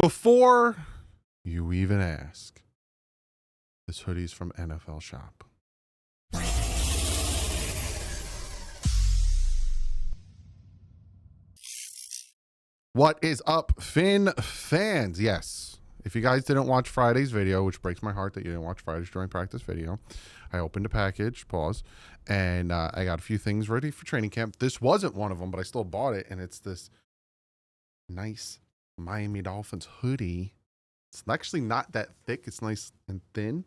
before you even ask, this hoodie's from NFL Shop. What is up, Finn fans? Yes, if you guys didn't watch Friday's video, which breaks my heart that you didn't watch Friday's during practice video, I opened a package, and I got a few things ready for training camp. This wasn't one of them, but I still bought it, and it's this nice Miami Dolphins hoodie. It's actually not that thick. It's nice and thin.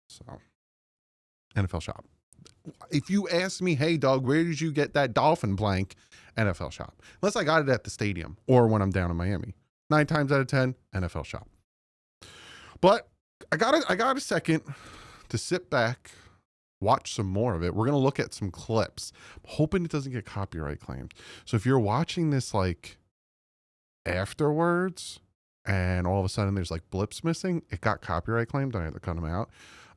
So, NFL Shop. If you ask me, hey, Doug, where did you get that Dolphin blank? NFL Shop. Unless I got it at the stadium or when I'm down in Miami. 9 times out of 10, NFL Shop. But I got a second to sit back, watch some more of it. We're going to look at some clips. I'm hoping it doesn't get copyright claimed. So if you're watching this like afterwards and all of a sudden there's like blips missing, it got copyright claimed. I had to cut them out.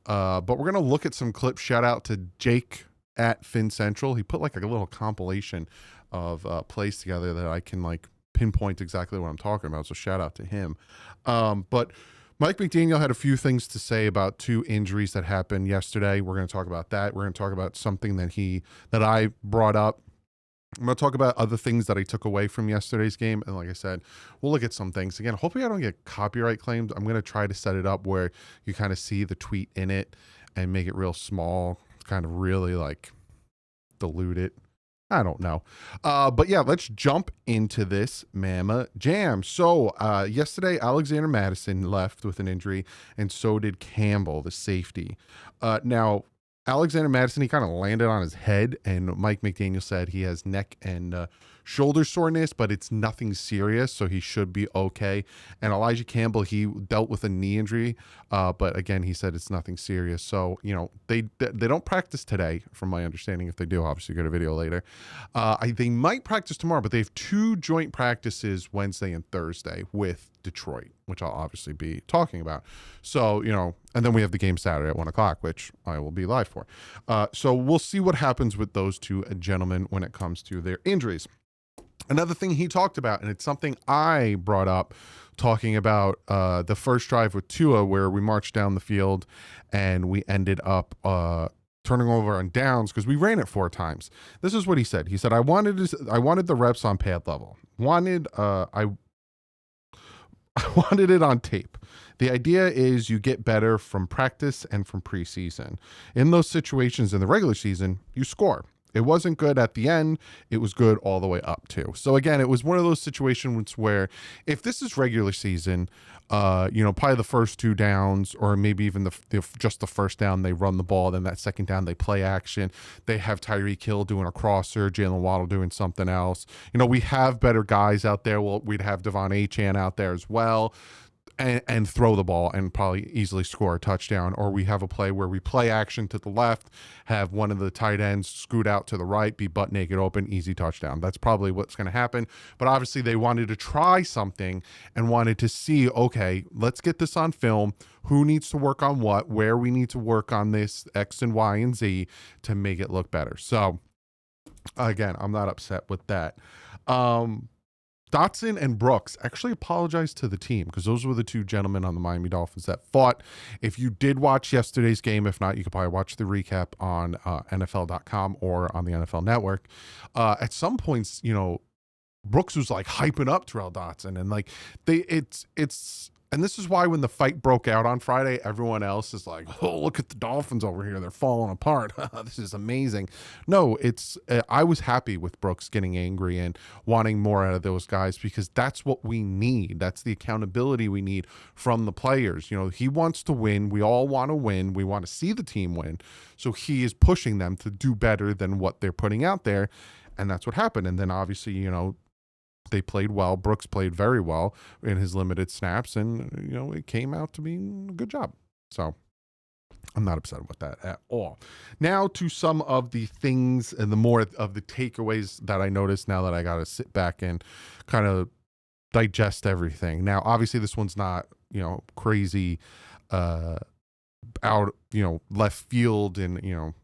But we're going to look at some clips. Shout out to Jake at Fin Central. He put like a little compilation of plays together that I can like pinpoint exactly what I'm talking about. So shout out to him. But Mike McDaniel had a few things to say about 2 injuries that happened yesterday. We're going to talk about that. We're going to talk about something that I brought up. I'm going to talk about other things that I took away from yesterday's game. And like I said, we'll look at some things. Again, hopefully I don't get copyright claimed. I'm going to try to set it up where you kind of see the tweet in it and make it real small, kind of really like dilute it. I don't know. But yeah, let's jump into this Mama Jam. So yesterday, Alexander Madison left with an injury, and so did Campbell, the safety. Now, Alexander Madison, he kind of landed on his head, and Mike McDaniel said he has neck and shoulder soreness, but it's nothing serious, so he should be okay. And Elijah Campbell, he dealt with a knee injury, but again, he said it's nothing serious. So, you know, they don't practice today, from my understanding. If they do, obviously get a video later. They might practice tomorrow, but they have 2 joint practices Wednesday and Thursday with Detroit, which I'll obviously be talking about. So, you know, and then we have the game Saturday at 1 o'clock, which I will be live for. So we'll see what happens with those 2 gentlemen when it comes to their injuries. Another thing he talked about, and it's something I brought up, talking about the first drive with Tua, where we marched down the field and we ended up turning over on downs because we ran it 4 times. This is what he said. He said, I wanted the reps on pad level. I wanted it on tape. The idea is you get better from practice and from preseason. In those situations in the regular season, you score. It wasn't good at the end. It was good all the way up to. So again, it was one of those situations where if this is regular season, you know, probably the first 2 downs, or maybe even just the first down, they run the ball. Then that second down, they play action. They have Tyreek Hill doing a crosser, Jalen Waddle doing something else. You know, we have better guys out there. Well, we'd have Devon Achane out there as well. And throw the ball and probably easily score a touchdown. Or we have a play where we play action to the left, have one of the tight ends scoot out to the right, be butt naked open, easy touchdown. That's probably what's going to happen. But obviously they wanted to try something and wanted to see, okay, let's get this on film. Who needs to work on what, where we need to work on this X and Y and Z to make it look better. So again, I'm not upset with that. Dotson and Brooks actually apologized to the team because those were the 2 gentlemen on the Miami Dolphins that fought. If you did watch yesterday's game, if not, you could probably watch the recap on NFL.com or on the NFL Network. At some points, you know, Brooks was like hyping up Terrell Dotson, and like and this is why when the fight broke out on Friday, everyone else is like, oh, look at the Dolphins over here. They're falling apart. This is amazing. No, I was happy with Brooks getting angry and wanting more out of those guys because that's what we need. That's the accountability we need from the players. You know, he wants to win. We all want to win. We want to see the team win. So he is pushing them to do better than what they're putting out there. And that's what happened. And then obviously, you know, they played well. Brooks played very well in his limited snaps, and you know, it came out to be a good job. So I'm not upset with that at all. Now to some of the things and the more of the takeaways that I noticed now that I got to sit back and kind of digest everything. Now, obviously this one's not, you know, crazy out, you know, left field and, you know,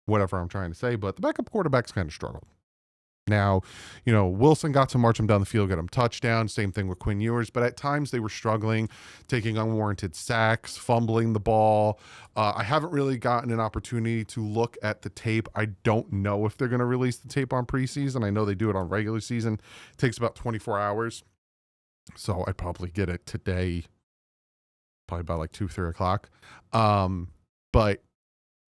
whatever I'm trying to say, but the backup quarterbacks kind of struggled. Now, Wilson got to march him down the field, get him touchdown. Same thing with Quinn Ewers. But at times they were struggling, taking unwarranted sacks, fumbling the ball. I haven't really gotten an opportunity to look at the tape. I don't know if they're going to release the tape on preseason. I know they do it on regular season. It takes about 24 hours. So I'd probably get it today, probably about like 2, 3 o'clock. But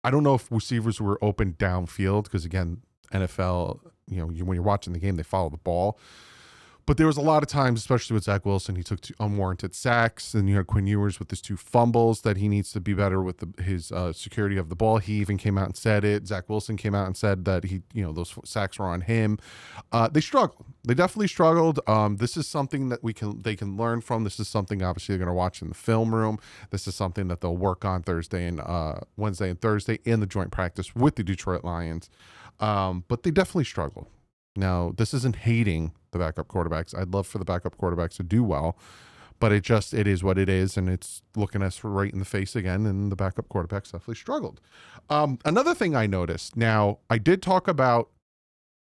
I don't know if receivers were open downfield because, again, NFL, when you're watching the game, they follow the ball. But there was a lot of times, especially with Zach Wilson, he took 2 unwarranted sacks, and Quinn Ewers with his 2 fumbles that he needs to be better with his security of the ball. He even came out and said it. Zach Wilson came out and said that those sacks were on him. They struggled. They definitely struggled. This is something that they can learn from. This is something obviously they're going to watch in the film room. This is something that they'll work on Wednesday and Thursday in the joint practice with the Detroit Lions. But they definitely struggled. Now, this isn't hating the backup quarterbacks. I'd love for the backup quarterbacks to do well, but it is what it is, and it's looking us right in the face again, and the backup quarterbacks definitely struggled. Another thing I noticed, now, I did talk about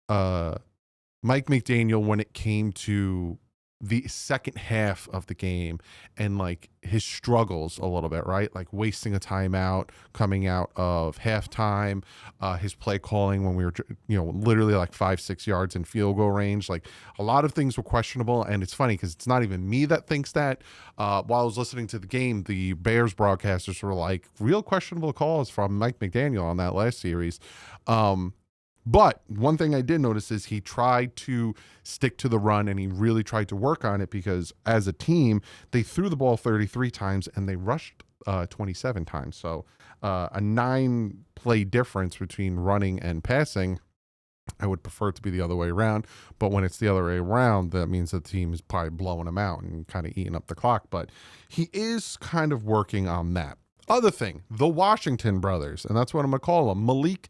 Mike McDaniel when it came to the second half of the game and like his struggles a little bit, right? Like wasting a timeout, coming out of halftime, his play calling when we were, literally like 5-6 yards in field goal range. Like a lot of things were questionable. And it's funny because it's not even me that thinks that. While I was listening to the game, the Bears broadcasters were like, real questionable calls from Mike McDaniel on that last series. But one thing I did notice is he tried to stick to the run, and he really tried to work on it because as a team, they threw the ball 33 times and they rushed 27 times. So a 9-play difference between running and passing. I would prefer it to be the other way around. But when it's the other way around, that means the team is probably blowing them out and kind of eating up the clock. But he is kind of working on that. Other thing, the Washington brothers, and that's what I'm going to call them, Malik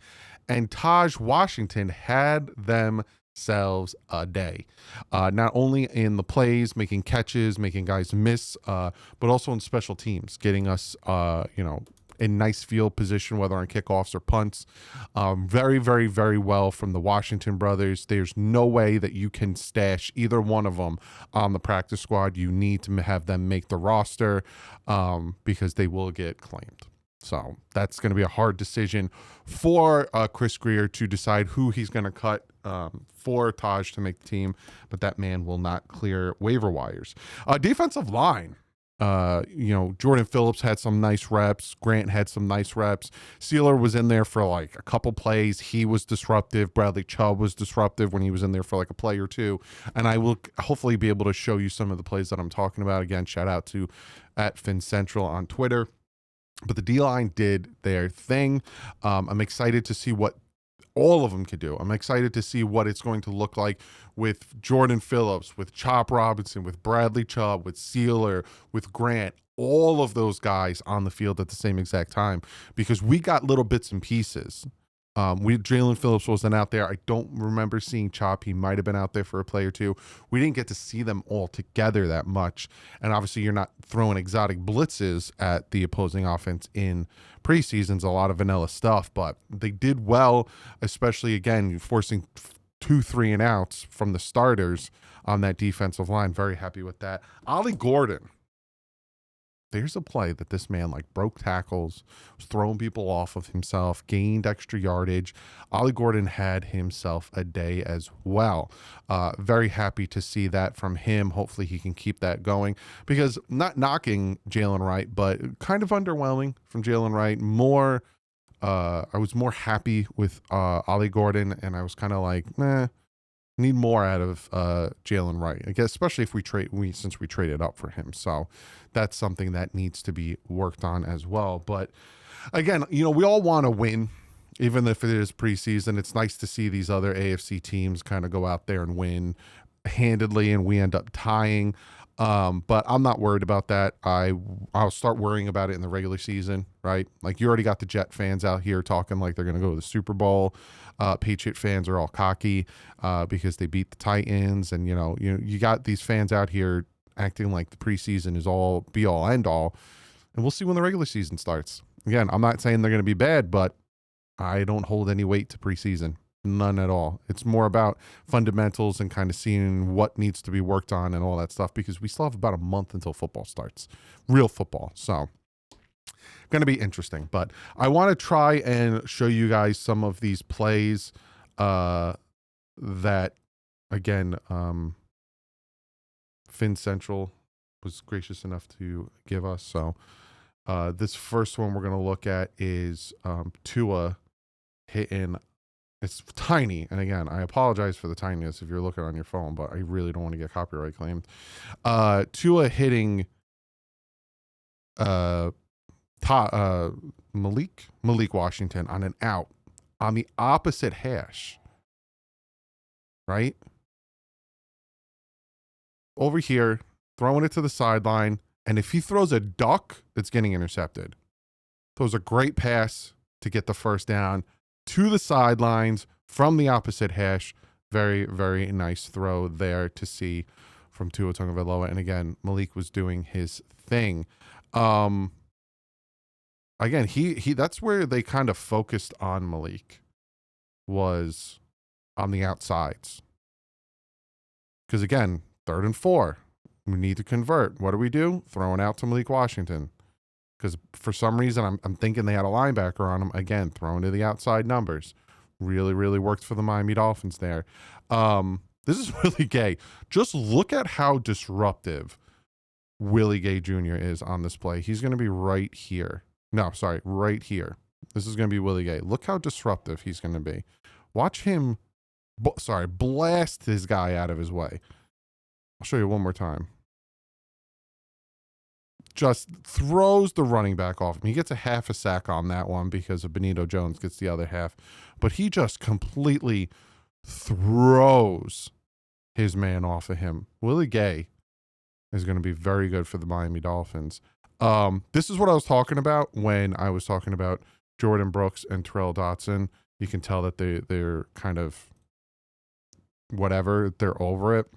and Taj Washington, had themselves a day. Not only in the plays, making catches, making guys miss, but also in special teams, getting us, in nice field position, whether on kickoffs or punts. Very, very, very well from the Washington brothers. There's no way that you can stash either one of them on the practice squad. You need to have them make the roster because they will get claimed. So that's going to be a hard decision for Chris Grier to decide who he's going to cut for Taj to make the team, but that man will not clear waiver wires. Defensive line. Jordan Phillips had some nice reps. Grant had some nice reps. Sealer was in there for like a couple plays. He was disruptive. Bradley Chubb was disruptive when he was in there for like a play or two. And I will hopefully be able to show you some of the plays that I'm talking about. Again, shout out to @FinCentral on Twitter. But the D-line did their thing. I'm excited to see what all of them could do. I'm excited to see what it's going to look like with Jordan Phillips, with Chop Robinson, with Bradley Chubb, with Sealer, with Grant, all of those guys on the field at the same exact time, because we got little bits and pieces. Jalen Phillips wasn't out there. I don't remember seeing Chop. He might have been out there for a play or two. We didn't get to see them all together that much. And obviously you're not throwing exotic blitzes at the opposing offense in preseasons, a lot of vanilla stuff, but they did well, especially again, forcing 2 3-and-outs from the starters on that defensive line. Very happy with that. Ollie Gordon. There's a play that this man like broke tackles, was throwing people off of himself, gained extra yardage. Ollie Gordon had himself a day as well. Very happy to see that from him. Hopefully he can keep that going, because not knocking Jalen Wright, but kind of underwhelming from Jalen Wright. I was more happy with Ollie Gordon, and I was kind of like, need more out of Jalen Wright, I guess, especially if since we traded up for him. So that's something that needs to be worked on as well. But again, we all want to win, even if it is preseason. It's nice to see these other AFC teams kind of go out there and win handedly, and we end up tying. But I'm not worried about that. I'll start worrying about it in the regular season, right? Like, you already got the Jet fans out here talking like they're going to go to the Super Bowl. Patriot fans are all cocky because they beat the Titans, and you got these fans out here acting like the preseason is all be all end all, and we'll see when the regular season starts. Again, I'm not saying they're going to be bad, but I don't hold any weight to preseason. None at all. It's more about fundamentals and kind of seeing what needs to be worked on and all that stuff, because we still have about a month until football starts, real football. So going to be interesting, but I want to try and show you guys some of these plays that, again, Fin Central was gracious enough to give us. So this first one we're going to look at is Tua hitting. It's tiny, and again, I apologize for the tininess if you're looking on your phone, but I really don't want to get copyright claimed. Tua hitting Malik Washington on an out on the opposite hash, right? Over here, throwing it to the sideline, and if he throws a duck, it's getting intercepted. Throws a great pass to get the first down to the sidelines from the opposite hash. Very, very nice throw there to see from Tua Tagovailoa. And again, Malik was doing his thing. Again, he that's where they kind of focused on Malik, was on the outsides. Because again, 3rd and 4. We need to convert. What do? Throwing out to Malik Washington. Because for some reason, I'm thinking they had a linebacker on him. Again, throwing to the outside numbers. Really, really worked for the Miami Dolphins there. This is Willie Gay. Just look at how disruptive Willie Gay Jr. is on this play. He's going to be right here. No, sorry, right here. This is going to be Willie Gay. Look how disruptive he's going to be. Watch him, blast his guy out of his way. I'll show you one more time. Just throws the running back off him. He gets a half a sack on that one because of Benito Jones gets the other half. But he just completely throws his man off of him. Willie Gay is going to be very good for the Miami Dolphins. This is what I was talking about when I was talking about Jordan Brooks and Terrell Dotson. You can tell that they're kind of whatever. They're over it.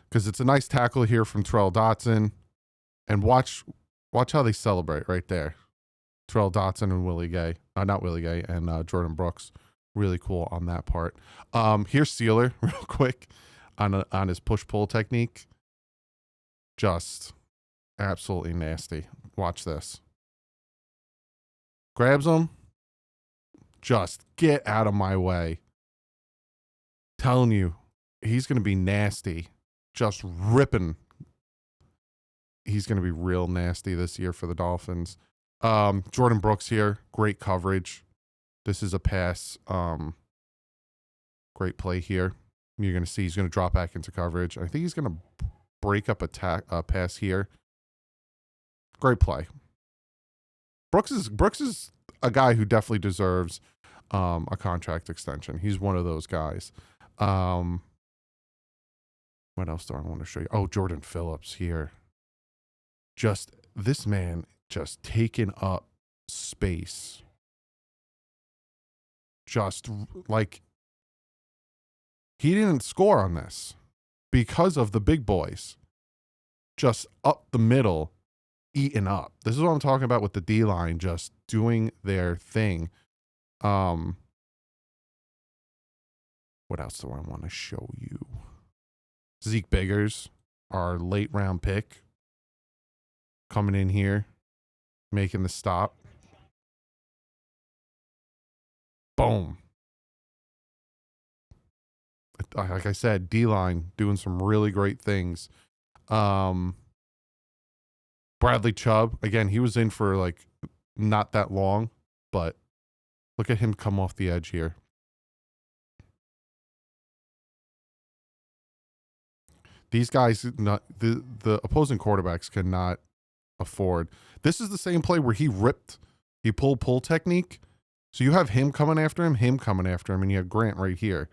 Because it's a nice tackle here from Terrell Dotson. And watch how they celebrate right there. Terrell Dotson and Willie Gay. Not Willie Gay, and Jordan Brooks. Really cool on that part. Here's Sealer real quick on his push-pull technique. Just absolutely nasty. Watch this. Grabs him. Just get out of my way. Telling you, he's going to be nasty. Just ripping. He's going to be real nasty this year for the Dolphins. Jordan Brooks here. Great coverage. This is a pass. Great play here. You're going to see he's going to drop back into coverage. I think he's going to break up a pass here. Great play. Brooks is a guy who definitely deserves a contract extension. He's one of those guys. What else do I want to show you? Oh, Jordan Phillips here. Just this man just taking up space. Just like he didn't score on this because of the big boys. Just up the middle, eating up. This is what I'm talking about with the D-line just doing their thing. What else do I want to show you? Zeke Biggers, our late round pick, coming in here, making the stop. Boom. Like I said, D-line doing some really great things. Bradley Chubb, again, he was in for like not that long, but look at him come off the edge here. These guys, the opposing quarterbacks cannot afford. This is the same play where he pull technique. So you have him coming after him, and you have Grant right here.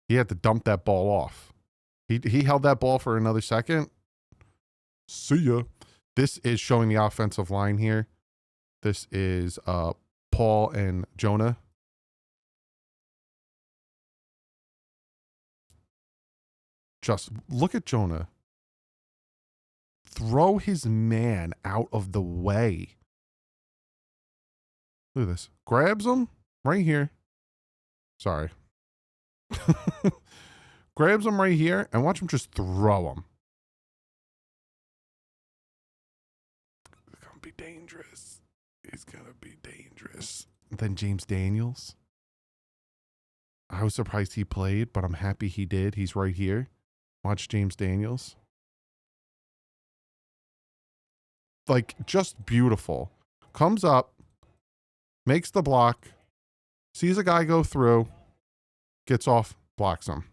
He had to dump that ball off. He held that ball for another second. See ya. This is showing the offensive line here. This is Paul and Jonah. Just look at Jonah. Throw his man out of the way. Look at this. Grabs him right here. Sorry. Grabs him right here and watch him just throw him. It's going to be dangerous. He's going to be dangerous. Then James Daniels. I was surprised he played, but I'm happy he did. He's right here. Watch James Daniels. Like, just beautiful. Comes up, makes the block, sees a guy go through, gets off, blocks him.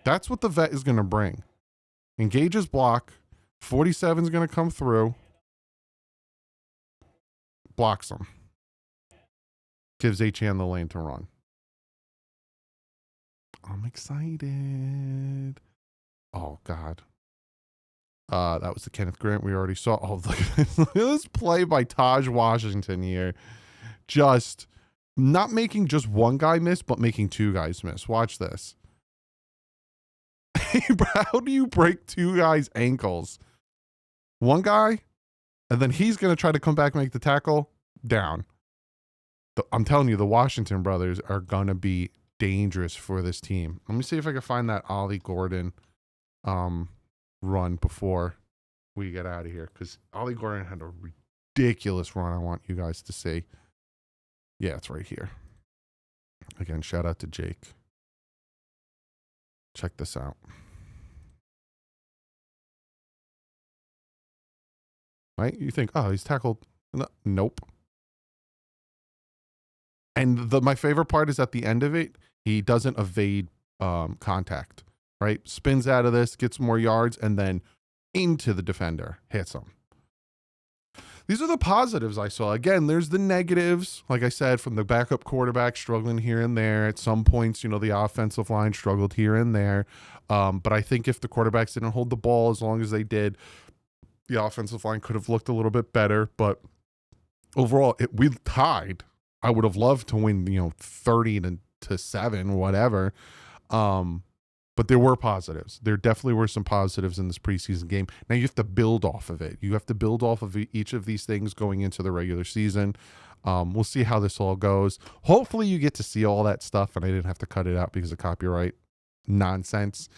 That's what the vet is going to bring. Engages block. 47 is going to come through. Blocks him. Gives H.A. the lane to run. I'm excited. Oh, God. That was the Kenneth Grant we already saw. Oh, look at this play by Taj Washington here. Just not making just one guy miss, but making two guys miss. Watch this. How do you break two guys' ankles? One guy, and then he's going to try to come back and make the tackle. Down. I'm telling you, the Washington brothers are going to be dangerous for this team. Let me see if I can find that Ollie Gordon run before we get out of here, because Ollie Gordon had a ridiculous run I want you guys to see. Yeah, it's right here. Again, shout out to Jake. Check this out. Right? You think, oh, he's tackled. No, nope. And my favorite part is at the end of it, he doesn't evade contact, right? Spins out of this, gets more yards, and then into the defender, hits him. These are the positives I saw. Again, there's the negatives, like I said, from the backup quarterback struggling here and there. At some points, you know, the offensive line struggled here and there. But I think if the quarterbacks didn't hold the ball as long as they did, the offensive line could have looked a little bit better. But overall, we tied. I would have loved to win, 30-7, whatever. But there were positives. There definitely were some positives in this preseason game. Now you have to build off of it. You have to build off of each of these things going into the regular season. We'll see how this all goes. Hopefully you get to see all that stuff and I didn't have to cut it out because of copyright nonsense.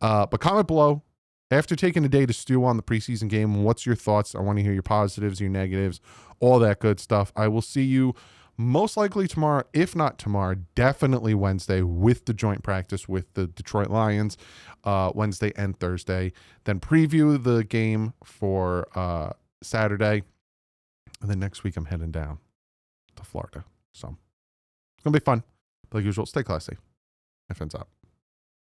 But comment below. After taking a day to stew on the preseason game, what's your thoughts? I want to hear your positives, your negatives, all that good stuff. I will see you most likely tomorrow, if not tomorrow, definitely Wednesday with the joint practice with the Detroit Lions, Wednesday and Thursday. Then preview the game for Saturday. And then next week I'm heading down to Florida. So it's going to be fun. Like usual, stay classy. My friends out.